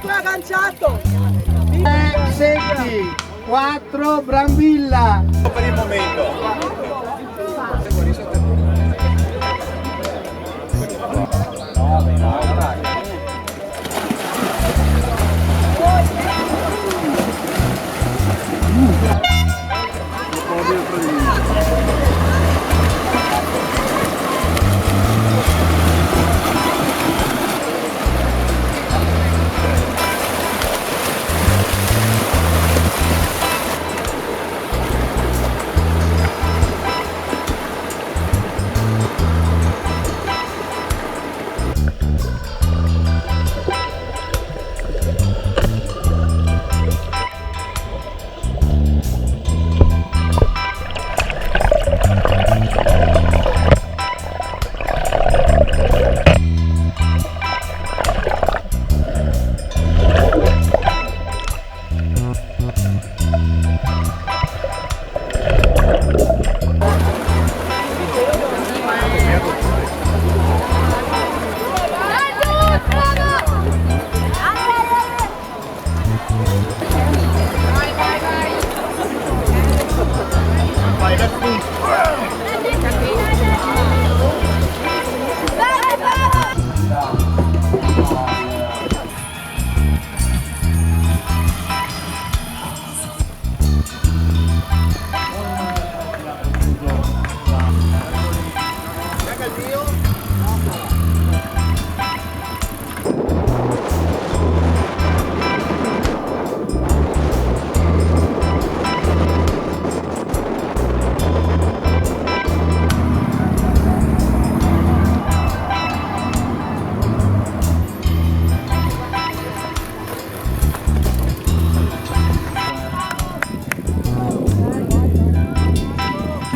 4 agganciato. 3 Secchi, 4 Brambilla. Per il momento.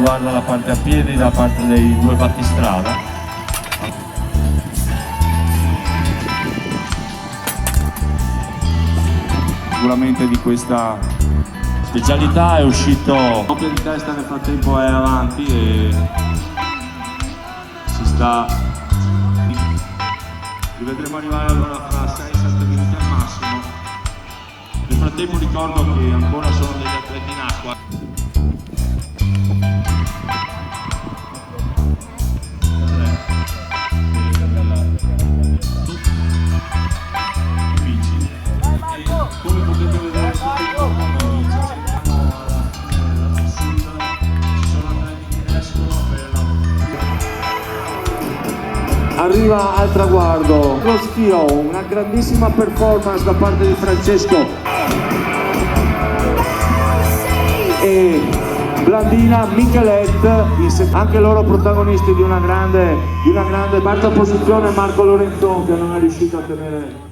Guarda la parte a piedi, la parte dei due battistrada. Sicuramente di questa specialità è uscito coppia di testa, nel frattempo è avanti e si sta, li vedremo arrivare allora fra 6-7 minuti al massimo. Nel frattempo ricordo che ancora sono degli atleti in acqua. Come potete vedere tutto il mondo ci sono atleti che escono per... Arriva al traguardo lo schio, una grandissima performance da parte di Francesco e Blandina Michelet, anche loro protagonisti di una grande quarta posizione. Marco Lorenzo che non è riuscito a tenere